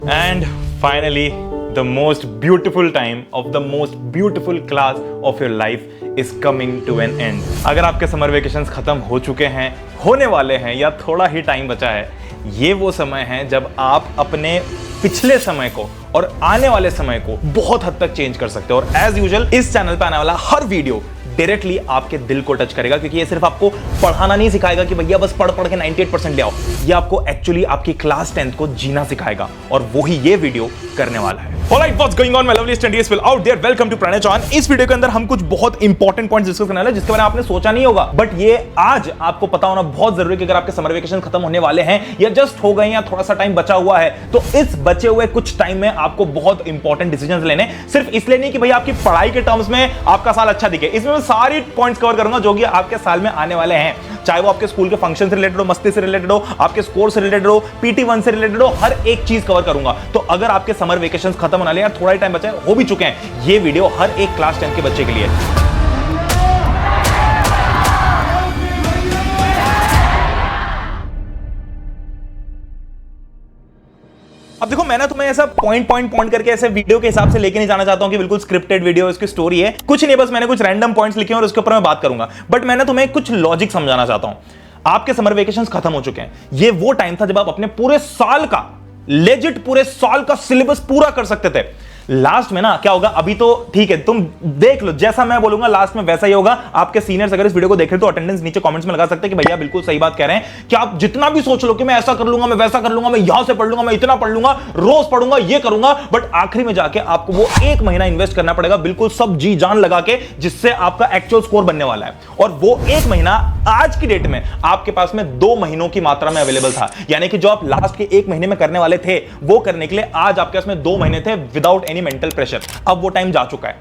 And finally, the most beautiful time of the most beautiful class of your life is coming to an end. अगर आपके summer vacations खत्म हो चुके हैं, होने वाले हैं या थोड़ा ही टाइम बचा है, ये वो समय है जब आप अपने पिछले समय को और आने वाले समय को बहुत हद तक चेंज कर सकते हो। और एज यूजुअल इस चैनल पे आने वाला हर वीडियो डायरेक्टली आपके दिल को टच करेगा, क्योंकि ये सिर्फ आपको पढ़ाना नहीं सिखाएगा कि भैया बस पढ़ के 98% ले आओ। ये आपको एक्चुअली आपकी क्लास 10th को जीना सिखाएगा, और वो ही ये वीडियो करने वाला है। Alright, what's going on my lovely studies people out there? Welcome to Pranay Chauhan। इस वीडियो के अंदर हम कुछ बहुत इंपॉर्टेंट पॉइंट्स डिस्कस करने वाले हैं जिसके बारे में आपने सोचा नहीं होगा, बट ये आज आपको पता होना बहुत जरूरी है कि अगर आपके समर वेकेशन खत्म होने वाले हैं या जस्ट हो गए या थोड़ा सा टाइम बचा हुआ है, तो इस बचे हुए कुछ टाइम में आपको बहुत इंपॉर्टेंट डिसीजंस लेने, सिर्फ इसलिए नहीं कि भाई आपकी पढ़ाई के टर्म्स में आपका साल अच्छा दिखे। इसमें मैं सारी पॉइंट्स कवर करूंगा जो कि आपके साल में आने वाले हैं, चाहे वो आपके स्कूल के फंक्शन से रिलेटेड हो, मस्ती से रिलेटेड हो, आपके स्कोर से रिलेटेड हो, PT1 से रिलेटेड हो, हर एक चीज कवर करूंगा। तो अगर आपके समर वेकेशंस खत्म होने वाले हैं, थोड़ा ही टाइम बचा है, हो भी चुके हैं, ये वीडियो हर एक क्लास 10 के बच्चे के लिए है। अब देखो, मैं ना तुम्हें ऐसा पॉइंट करके ऐसे वीडियो के हिसाब से लेके नहीं जाना चाहता हूं कि बिल्कुल स्क्रिप्टेड वीडियो इसकी स्टोरी है, कुछ नहीं, बस मैंने कुछ रैंडम पॉइंट्स लिखे हैं और उसके ऊपर मैं बात करूंगा। बट मैं ना तुम्हें कुछ लॉजिक समझाना चाहता हूं। आपके समर वेकेशंस खत्म हो चुके हैं, ये वो टाइम था जब आप अपने पूरे साल का लेजिट पूरे साल का सिलेबस पूरा कर सकते थे। लास्ट में ना क्या होगा, अभी तो ठीक है, तुम देख लो, जैसा मैं बोलूंगा लास्ट में वैसा ही होगा। आपके सीनियर्स अगर इस वीडियो को देख रहे तो अटेंडेंस नीचे कमेंट्स में लगा सकते हैं कि भैया बिल्कुल सही बात कह रहे हैं, कि आप जितना भी सोच लो कि मैं ऐसा कर लूंगा, मैं वैसा कर लूंगा, मैं यहां से पढ़ लूंगा, मैं इतना पढ़ लूंगा, रोज पढ़ूंगा, ये करूंगा, बट आखिरी में जाके आपको वो एक महीना इन्वेस्ट करना पड़ेगा बिल्कुल सब जी जान लगा के, जिससे आपका एक्चुअल स्कोर बनने वाला है। और वो एक महीना आज की डेट में आपके पास में 2 महीनों की मात्रा में अवेलेबल था, यानी कि जो आप लास्ट के 1 महीने में करने वाले थे वो करने के लिए आज आपके पास में 2 महीने थे विदाउट एनी मेंटल प्रेशर। अब वो टाइम जा चुका है,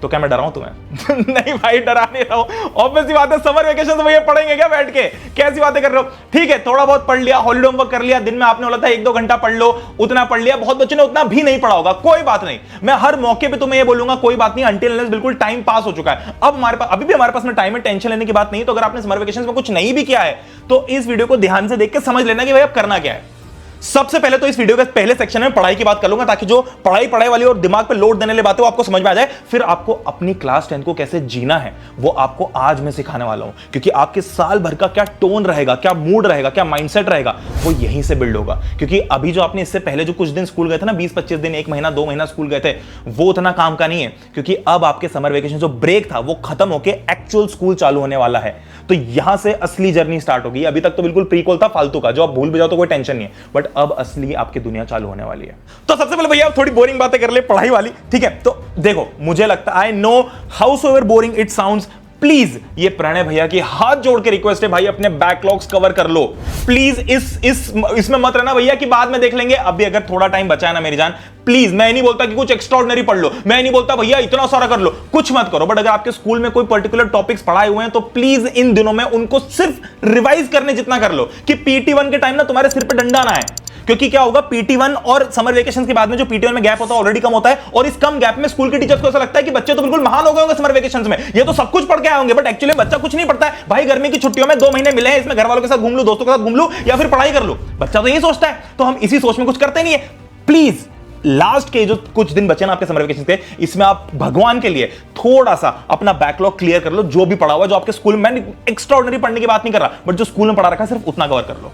तो क्या मैं डराऊं तुम्हें? नहीं भाई, डरा नहीं रहा हूं। ऑब्वियस सी बात है, समर वेकेशन तो भैया पढ़ेंगे क्या बैठ के? कैसी बातें कर रहे हो? ठीक है, थोड़ा बहुत पढ़ लिया, हॉलीडे होमवर्क कर लिया, दिन में आपने बोला था 1-2 घंटा पढ़ लो, उतना पढ़ लिया। बहुत बच्चों ने उतना भी नहीं पढ़ा होगा, कोई बात नहीं। मैं हर मौके पे तुम्हें ये बोलूंगा, कोई बात नहीं, अंटिल अनलेस बिल्कुल टाइम पास हो चुका है। अब हमारे पास अभी भी हमारे पास में टाइम है, टेंशन लेने की बात नहीं। तो अगर आपने समर वेकेशन में कुछ नहीं भी किया है, तो इस वीडियो को ध्यान से देख के समझ लेना कि भाई अब करना क्या है। सबसे पहले तो इस वीडियो के पहले सेक्शन में पढ़ाई की बात कर लूंगा, ताकि जो पढ़ाई वाली और दिमाग पे लोड देने वाली बातें वो आपको समझ में आ जाए। फिर आपको अपनी क्लास 10 को कैसे जीना है वो आपको आज मैं सिखाने वाला हूं, क्योंकि आपके साल भर का क्या टोन रहेगा, क्या मूड रहेगा, क्या माइंडसेट रहेगा, वो यहीं से बिल्ड होगा। क्योंकि अभी जो आपने इससे पहले जो कुछ दिन स्कूल गए थे ना, 20-25 दिन, 1 महीना, 2 महीना स्कूल गए थे, वो उतना काम का नहीं है, क्योंकि अब आपके समर वेकेशन जो ब्रेक था वो खत्म होकर एक्चुअल स्कूल चालू होने वाला है। तो यहां से असली जर्नी स्टार्ट होगी। अभी तक तो बिल्कुल प्रीक्वल था, फालतू का, जो आप भूल भी जाओ तो कोई टेंशन नहीं है, बट अब असली आपकी दुनिया चालू होने वाली है। तो सबसे पहले भैया थोड़ी बोरिंग बातें कर ले, पढ़ाई वाली, ठीक है? तो देखो, मुझे लगता है, I know howsoever boring it sounds, please ये प्रणय भैया की हाथ जोड़ के रिक्वेस्ट है, भाई अपने बैकलॉग्स कवर कर लो प्लीज। इसमें मत रहना भैया कि बाद में देख लेंगे। अभी अगर थोड़ा टाइम बचा है ना मेरी जान, प्लीज, मैं नहीं बोलता कि कुछ एक्स्ट्राऑर्डिनरी पढ़ लो, मैं नहीं बोलता भैया इतना सारा कर लो, कुछ मत करो, बट अगर आपके स्कूल में कोई पर्टिकुलर टॉपिक्स पढ़ाए हुए हैं तो प्लीज इन दिनों में उनको सिर्फ रिवाइज करने जितना कर लो, कि PT1 के टाइम ना तुम्हारे सिर पे डंडा ना है। क्योंकि क्या होगा, PT1 और समर वेकेशन के बाद में जो PT1 में गैप होता है ऑलरेडी कम होता है, और इस कम गैप में स्कूल के टीचर्स को ऐसा लगता है कि बच्चे तो बिल्कुल महान हो गए होंगे समर वेकेशन में, ये तो सब कुछ पढ़ के आए होंगे, बट एक्चुअली बच्चा कुछ नहीं पढ़ता है। भाई गर्मी की छुट्टियों में 2 महीने मिले हैं, इसमें घर वालों के साथ घूम लूं, दोस्तों के साथ घूम लूं, या फिर पढ़ाई कर लूं, बच्चा तो यही सोचता है। तो हम इसी सोच में कुछ करते नहीं है। प्लीज लास्ट के जो कुछ दिन बचे ना आपके समर वेकेशन के, इसमें आप भगवान के लिए थोड़ा सा अपना बैकलॉग क्लियर कर लो, जो भी पढ़ा हुआ, जो आपके स्कूल में, एक्स्ट्राऑर्डिनरी पढ़ने की बात नहीं कर रहा, बट जो स्कूल में पढ़ा रखा है सिर्फ उतना कवर कर लो।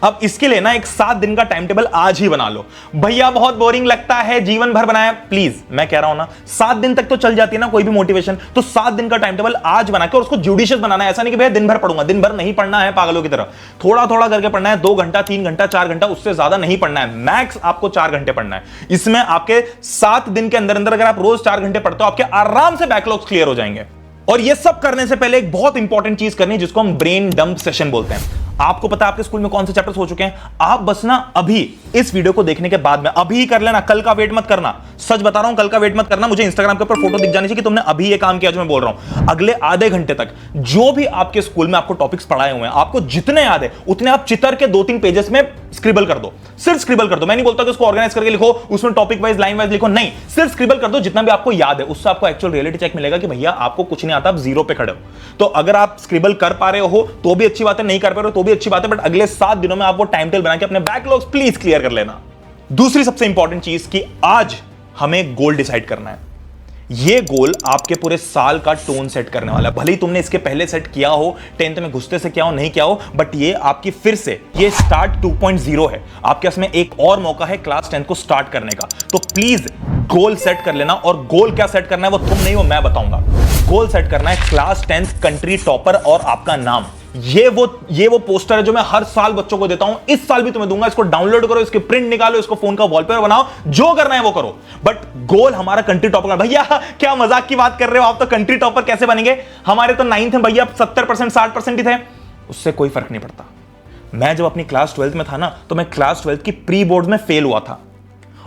अब इसके लिए ना एक 7 दिन का टाइम टेबल आज ही बना लो। भैया बहुत बोरिंग लगता है, जीवन भर बनाया, प्लीज मैं कह रहा हूं ना, 7 दिन तक तो चल जाती है ना कोई भी मोटिवेशन, तो 7 दिन का टाइम टेबल आज बना के, और उसको जुडिशियस बनाना है। ऐसा नहीं कि भैया दिन भर पढ़ूंगा, दिन भर नहीं पढ़ना है पागलों की तरह, थोड़ा थोड़ा करके पढ़ना है। 2 घंटा, 3 घंटा, 4 घंटा, उससे ज्यादा नहीं पढ़ना है, मैक्स आपको 4 घंटे पढ़ना है। इसमें आपके 7 दिन के अंदर अंदर अगर आप रोज 4 घंटे पढ़ते हो, आपके आराम से बैकलॉग्स क्लियर हो जाएंगे। और ये सब करने से पहले एक बहुत इंपॉर्टेंट चीज करनी है, जिसको हम ब्रेन डंप सेशन बोलते हैं। आपको पता है आपके स्कूल में कौन से चैप्टर्स हो चुके हैं, आप बस ना अभी इस वीडियो को देखने के बाद में अभी कर लेना, कल का वेट मत करना। सच बता रहा हूं, कल का वेट मत करना। मुझे इंस्टाग्राम के ऊपर फोटो दिख जानी चाहिए कि तुमने अभी ये काम किया जो मैं बोल रहा हूं। अगले आधे घंटे तक जो भी आपके स्कूल में आपको टॉपिक्स पढ़ाए हुए हैं, आपको जितने याद है उतने आप चित्र के 2-3 पेजेस में स्क्रिबल कर दो, सिर्फ स्क्रिबल कर दो। मैं नहीं बोलता कि उसको ऑर्गेनाइज करके लिखो, उसमें टॉपिक वाइज, लाइन वाइज लिखो, नहीं, सिर्फ स्क्रिबल कर दो जितना भी आपको याद है। उससे आपको एक्चुअल रियलिटी चेक मिलेगा कि भैया आपको कुछ नहीं आता, आप जीरो पे खड़े हो। तो अगर आप स्क्रिबल कर पा रहे हो तो भी अच्छी बात है, नहीं कर पा रहे हो तो भी अच्छी बात है, बट अगले 7 दिनों में आप वो टाइम टेबल बना के अपने बैकलॉग्स प्लीज क्लियर कर लेना। दूसरी सबसे इंपॉर्टेंट चीज कि आज हमें गोल डिसाइड करना है। ये गोल आपके पूरे साल का टोन सेट करने वाला है। भले ही तुमने इसके पहले सेट किया हो, 10th में घुसते से किया हो, नहीं किया हो, बट ये आपकी फिर से ये स्टार्ट 2.0 है। आपके पास में एक और मौका है क्लास 10 को स्टार्ट करने का। तो प्लीज गोल सेट कर लेना। और गोल क्या सेट करना है वो तुम नहीं, वो मैं बताऊंगा। गोल सेट करना है क्लास 10th कंट्री टॉपर और आपका नाम। ये वो पोस्टर है जो मैं हर साल बच्चों को देता हूं, इस साल भी तुम्हें दूंगा। इसको डाउनलोड करो, इसके प्रिंट निकालो, इसको फोन का वॉलपेपर बनाओ, जो करना है वो करो। बट गोल हमारा कंट्री टॉपर। भैया क्या मजाक की बात कर रहे हो आप, तो कंट्री टॉपर कैसे बनेंगे? हमारे तो 9th में भैया 70% 60% ही थे, उससे कोई फर्क नहीं पड़ता। मैं जब अपनी क्लास 12th में था ना, तो मैं क्लास 12th की प्री बोर्ड में फेल हुआ था।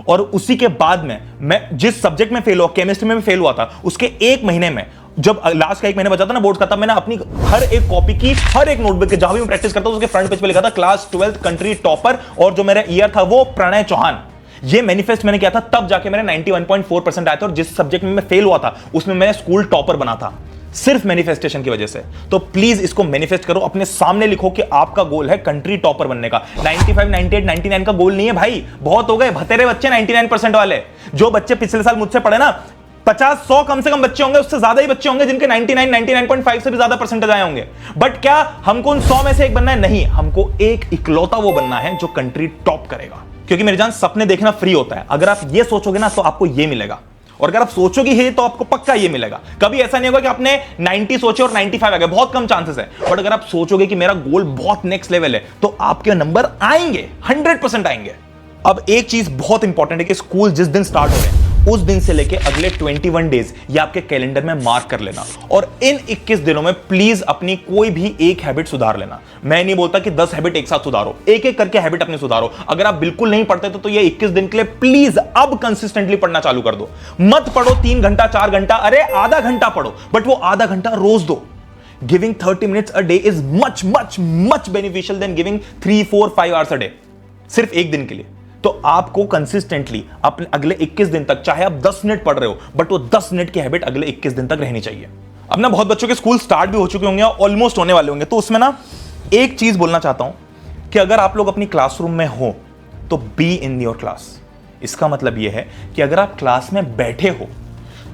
और उसी के बाद में मैं जिस सब्जेक्ट में फेल हुआ, केमिस्ट्री में भी फेल हुआ था, उसके एक महीने में, जब लास्ट का एक महीने बचा था ना बोर्ड का, तब मैंने अपनी हर एक कॉपी की, हर एक नोटबुक के जहां भी मैं प्रैक्टिस करता हूं उसके फ्रंट पेज पे लिखा था क्लास 12th कंट्री टॉपर। और जो मेरा ईयर था वो प्रणय चौहान। ये मैनिफेस्ट मैंने किया था, तब जाके मेरे 91.4% आए थे। और जिस सब्जेक्ट में मैं फेल हुआ था उसमें मैं स्कूल टॉपर बना था, सिर्फ मैनिफेस्टेशन की वजह से। तो प्लीज इसको मैनिफेस्ट करो, अपने सामने लिखो कि आपका गोल है कंट्री टॉपर बनने का। 95, 98, 99 का गोल नहीं है भाई, बहुत हो गए भतेरे बच्चे 99% वाले। जो बच्चे पिछले साल मुझसे पढ़े ना, 50, 100 कम से कम बच्चे होंगे, उससे ज्यादा ही बच्चे होंगे जिनके 99, 99.5 से भी ज्यादा परसेंटेज आए होंगे। बट क्या हमको उन 100 में से एक बनना है? नहीं, हमको एक इकलौता वो बनना है जो कंट्री टॉप करेगा। क्योंकि मेरे जान, सपने देखना फ्री होता है। अगर आप ये सोचोगे ना तो आपको ये मिलेगा, और अगर आप सोचोगे ही तो आपको पक्का ये मिलेगा। कभी ऐसा नहीं होगा कि आपने 90 सोचे और 95 आ गए, बहुत कम चांसेस है। बट अगर आप सोचोगे कि मेरा गोल बहुत नेक्स्ट लेवल है, तो आपके नंबर आएंगे, 100% आएंगे। अब एक चीज बहुत इंपॉर्टेंट है कि स्कूल जिस दिन स्टार्ट हो रहे हैं उस दिन से लेके अगले 21 डेज ये आपके कैलेंडर में मार्क कर लेना। और इन 21 दिनों में प्लीज अपनी कोई भी एक हैबिट सुधार लेना। मैं नहीं बोलता कि 10 हैबिट एक साथ सुधारो, एक एक करके हैबिट अपनी सुधारो। अगर आप बिल्कुल नहीं पढ़ते तो ये 21 दिन के लिए प्लीज अब कंसिस्टेंटली पढ़ना चालू कर दो। मत पढ़ो 3 घंटा 4 घंटा, अरे आधा घंटा पढ़ो, बट वो आधा घंटा रोज दो। Giving 30 minutes a day is much beneficial than giving 3, 4, 5 hours a day, सिर्फ एक दिन के लिए। तो आपको कंसिस्टेंटली अपने अगले 21 दिन तक, चाहे आप 10 मिनट पढ़ रहे हो, बट वो 10 मिनट की हैबिट अगले 21 दिन तक रहनी चाहिए। अब ना बहुत बच्चों के स्कूल स्टार्ट भी हो चुके होंगे, ऑलमोस्ट होने वाले होंगे। तो उसमें ना एक चीज बोलना चाहता हूं कि अगर आप लोग अपनी क्लासरूम में हो तो बी इन योर क्लास। इसका मतलब यह है कि अगर आप क्लास में बैठे हो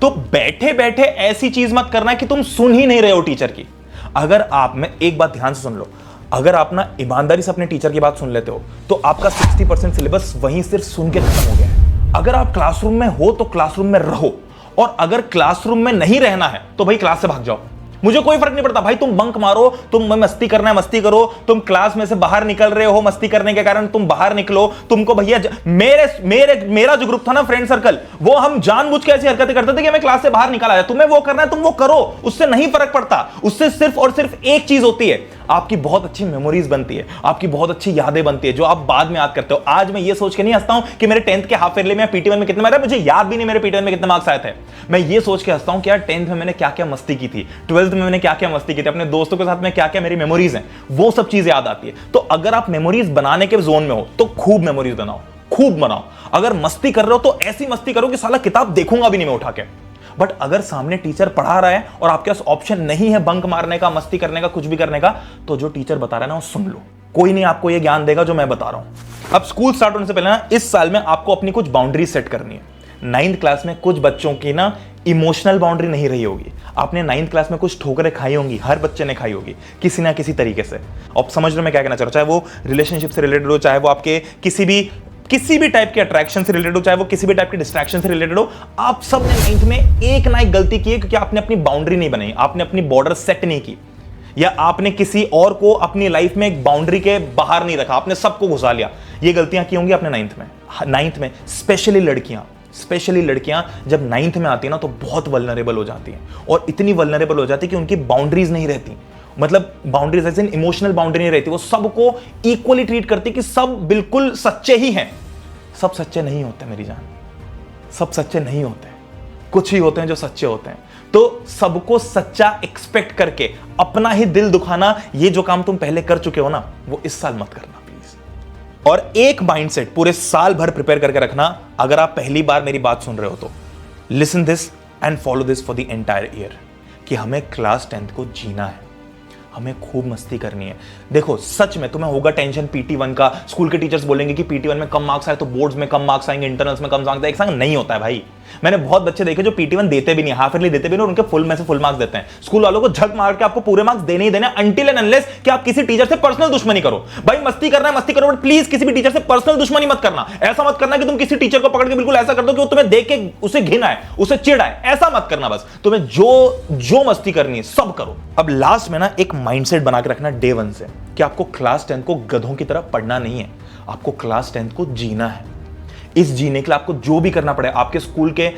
तो बैठे बैठे ऐसी चीज मत करना कि तुम सुन ही नहीं रहे हो टीचर की। अगर आप, में एक बात ध्यान से सुन लो, अगर आप ना ईमानदारी से अपने टीचर की बात सुन लेते हो तो आपका 60% सिलेबस वहीं सिर्फ सुन के खत्म हो गया है। अगर आप क्लासरूम में हो तो क्लासरूम में रहो, और अगर क्लासरूम में नहीं रहना है तो भाई क्लास से भाग जाओ। मुझे कोई फर्क नहीं पड़ता भाई, तुम बंक मारो, तुम मस्ती करना है मस्ती करो, तुम क्लास में से बाहर निकल रहे हो मस्ती करने के कारण, तुम बाहर निकलो। तुमको भैया मेरा जो ग्रुप था ना, फ्रेंड सर्कल, वो हम जानबूझ के ऐसी हरकतें करते थे कि हमें क्लास से बाहर निकाला जाए। तुम्हें वो करना है तुम वो करो, उससे नहीं फर्क पड़ता। उससे सिर्फ और सिर्फ एक चीज होती है, आपकी बहुत अच्छी मेमोरीज बनती है, आपकी बहुत अच्छी यादें बनती है जो आप बाद में याद करते हो। आज मैं ये सोच के नहीं हंसता हूं कि मेरे 10th के हाफ ईयरली में PT1 में कितने मार्क्स, मुझे याद भी नहीं मेरे PT1 में कितने मार्क्स आए थे। मैं ये सोच के हंसता हूं कि यार 10th में मैंने क्या क्या मस्ती की थी, 12th में मैंने क्या क्या मस्ती की थी, अपने दोस्तों के साथ में क्या क्या मेरी मेमोरीज हैं, वो सब चीजें याद आती है। तो अगर आप मेमोरीज बनाने के जोन में हो तो खूब मेमोरीज बनाओ, खूब बनाओ। अगर मस्ती कर रहे हो तो ऐसी मस्ती करो कि साला किताब देखूंगा भी नहीं मैं उठा के। बट अगर सामने टीचर पढ़ा रहा है और आपके पास ऑप्शन नहीं है बंक मारने का, मस्ती करने का, कुछ भी करने का, तो जो टीचर बता रहा है ना वो सुन लो। कोई नहीं आपको ये ज्ञान देगा जो मैं बता रहा हूं। अब स्कूल स्टार्ट होने से पहले ना इस साल में आपको अपनी कुछ बाउंड्री सेट करनी है। 9th क्लास में कुछ बच्चों की ना इमोशनल बाउंड्री नहीं रही होगी। आपने 9th क्लास में कुछ ठोकरें खाई होंगी, हर बच्चे ने खाई होगी किसी ना किसी तरीके से। अब समझ लो मैं क्या कहना चाह रहा हूं, चाहे वो रिलेशनशिप से रिलेटेड हो, चाहे वो आपके किसी भी टाइप के अट्रैक्शन से रिलेटेड हो, चाहे वो किसी भी टाइप के डिस्ट्रैक्शन से रिलेटेड हो। आप सब ने 9th में एक ना एक गलती की है क्योंकि आपने अपनी बाउंड्री नहीं बनाई, आपने अपनी बॉर्डर सेट नहीं की, या आपने किसी और को अपनी लाइफ में एक बाउंड्री के बाहर नहीं रखा, आपने सबको घुसा लिया। ये गलतियां की होंगी आपने 9th में। स्पेशली लड़कियां जब 9th में आती है ना तो बहुत वल्नरेबल हो जाती हैं, और इतनी वल्नरेबल हो जाती है कि उनकी बाउंड्रीज नहीं रहती। मतलब बाउंड्रीज ऐसे इमोशनल बाउंड्री नहीं रहती, वो सबको इक्वली ट्रीट करती कि सब बिल्कुल सच्चे ही हैं। सब सच्चे नहीं होते मेरी जान, सब सच्चे नहीं होते, कुछ ही होते हैं जो सच्चे होते हैं। तो सबको सच्चा एक्सपेक्ट करके अपना ही दिल दुखाना, ये जो काम तुम पहले कर चुके हो ना, वो इस साल मत करना प्लीज। और एक माइंडसेट पूरे साल भर प्रिपेयर करके रखना। अगर आप पहली बार मेरी बात सुन रहे हो तो listen this and follow this for the entire year, कि हमें क्लास 10th को जीना है, हमें खूब मस्ती करनी है। देखो सच में तुम्हें होगा टेंशन PT1 का, स्कूल के टीचर्स बोलेंगे कि PT1 में कम मार्क्स आए तो बोर्ड्स में कम मार्क्स आएंगे, इंटरनल्स में कम मार्क्स आएंगे। एक संग नहीं होता है भाई। मैंने बहुत बच्चे देखे जो PT1 देते भी नहीं, हाफ ईयरली देते भी नहीं, और उनके फुल में से फुल मार्क्स देते हैं। स्कूल वालों को झक मार के आपको पूरे मार्क्स देने ही देने, अनटिल एंड अनलेस कि आप किसी टीचर से पर्सनल दुश्मनी करो। भाई मस्ती करना है मस्ती करो, बट प्लीज किसी भी टीचर से पर्सनल दुश्मनी मत करना। ऐसा मत करना कि तुम किसी टीचर को पकड़ के बिल्कुल ऐसा कर दो कि वो तुम्हें देख के उसे घिन आए, उसे चिढ़ आए। ऐसा मत करना। बस तुम्हें जो मस्ती करनी है सब करो। अब लास्ट में ना एक माइंडसेट बना के रखना डे 1 से कि आपको क्लास 10 को गधों की तरह पढ़ना नहीं है, आपको क्लास 10 को जीना है। इस जीने के लिए आपको जो भी करना पड़े, आपके स्कूल के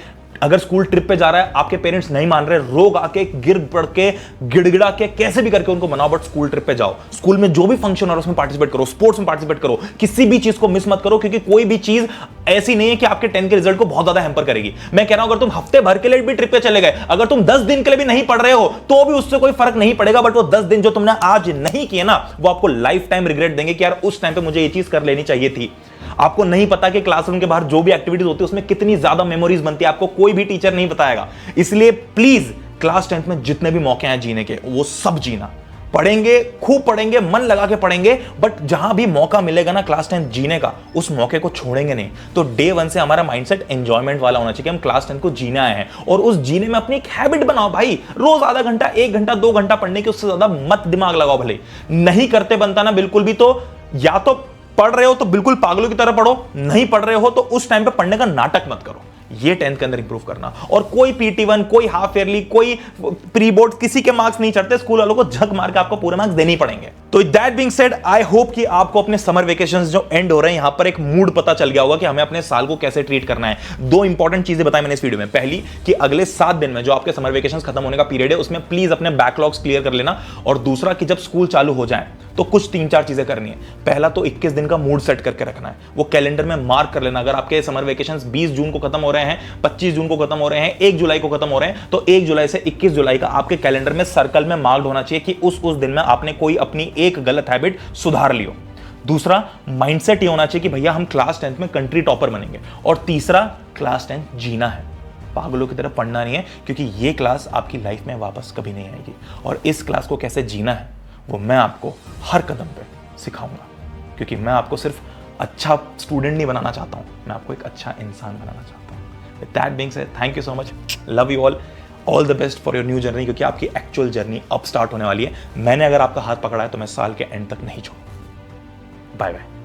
अगर स्कूल ट्रिप पे जा रहा है, आपके पेरेंट्स नहीं मान रहे, रोग आके गिर पड़ के गिड़गिड़ा के कैसे भी करके उनको मनाओ, बट स्कूल ट्रिप पे जाओ। स्कूल में जो भी फंक्शन हो रहा है उसमें पार्टिसिपेट करो, स्पोर्ट्स में पार्टिसिपेट करो, किसी भी चीज को मिस मत करो, क्योंकि कोई भी चीज ऐसी नहीं है कि आपके 10 के रिजल्ट को बहुत ज्यादा हैम्पर करेगी। मैं कह रहा हूं अगर तुम हफ्ते भर के लिए भी ट्रिप पे चले गए, अगर तुम 10 दिन के लिए भी नहीं पढ़ रहे हो तो भी उससे कोई फर्क नहीं पड़ेगा, बट वो 10 दिन जो तुमने आज नहीं किए ना, वो आपको लाइफ टाइम रिग्रेट देंगे कि यार उस टाइम पे मुझे ये चीज कर लेनी चाहिए थी। आपको नहीं पता कि क्लासरूम के बाहर जो भी एक्टिविटीज होती है उसमें कितनी ज्यादा मेमोरीज बनती है, आपको कोई भी टीचर नहीं बताएगा। इसलिए प्लीज क्लास 10th में जितने भी मौके हैं जीने के, वो सब जीना। पढ़ेंगे, खूब पढ़ेंगे, मन लगा के पढ़ेंगे, बट जहां भी मौका मिलेगा ना क्लास 10 जीने का, उस मौके को छोड़ेंगे नहीं। तो डे 1 से हमारा माइंडसेट एंजॉयमेंट वाला होना चाहिए कि हम क्लास 10 को जीने आए हैं, और उस जीने में अपनी एक हैबिट बनाओ भाई। रोज आधा घंटा, 1 घंटा, 2 घंटा पढ़ने की, उससे ज्यादा मत दिमाग लगाओ। भले नहीं करते बनता ना बिल्कुल भी, तो या तो पढ़ रहे हो तो बिल्कुल पागलों की तरह पढ़ो, नहीं पढ़ रहे हो तो उस टाइम पे पढ़ने का नाटक मत करो। ये 10th के अंदर इंप्रूव करना। और कोई PT1, कोई हाफ ईयरली, कोई प्री बोर्ड, किसी के मार्क्स नहीं चढ़ते। स्कूल वालों को झक मार के आपको पूरे मार्क्स देने ही पड़ेंगे। तो that being said, I hope कि आपको अपने समर वेकेशंस जो एंड हो रहे हैं, यहां पर एक मूड पता चल गया होगा कि हमें अपने साल को कैसे ट्रीट करना है। 2 इंपॉर्टेंट चीजें बताई मैंने इस वीडियो में। पहली कि अगले 7 दिन में जो आपके समर वेकेशंस खत्म होने का पीरियड है, उसमें प्लीज अपने बैकलॉग्स क्लियर कर लेना। और दूसरा कि जब स्कूल चालू हो जाए तो कुछ 3-4 चीजें करनी है। पहला तो 21 दिन का मूड सेट करके रखना है, वो कैलेंडर में मार्क कर लेना। अगर आपके समर वेकेशंस 20 जून को खत्म हो रहे हैं, 25 जून को खत्म हो रहे हैं, 1 जुलाई को खत्म हो रहे हैं, तो 1 जुलाई से 21 जुलाई का आपके कैलेंडर में सर्कल में मार्क्ड होना चाहिए कि उस दिन में आपने कोई अपनी एक गलत हैबिट सुधार लियो। दूसरा माइंडसेट ये होना चाहिए कि भैया हम क्लास 10th में कंट्री टॉपर बनेंगे। और तीसरा, क्लास 10 जीना है, पागलों की तरह पढ़ना नहीं है, क्योंकि ये क्लास आपकी लाइफ में वापस कभी नहीं आएगी। और इस क्लास को कैसे जीना है वो मैं आपको हर कदम पे सिखाऊंगा, क्योंकि मैं आपको सिर्फ अच्छा स्टूडेंट नहीं बनाना चाहता हूं, मैं आपको एक अच्छा इंसान बनाना चाहता हूं। With that being said, thank you so much, love you all the best for your new journey, क्योंकि आपकी एक्चुअल जर्नी अब स्टार्ट होने वाली है। मैंने अगर आपका हाथ पकड़ा है तो मैं साल के एंड तक नहीं छोड़ूंगा। Bye bye.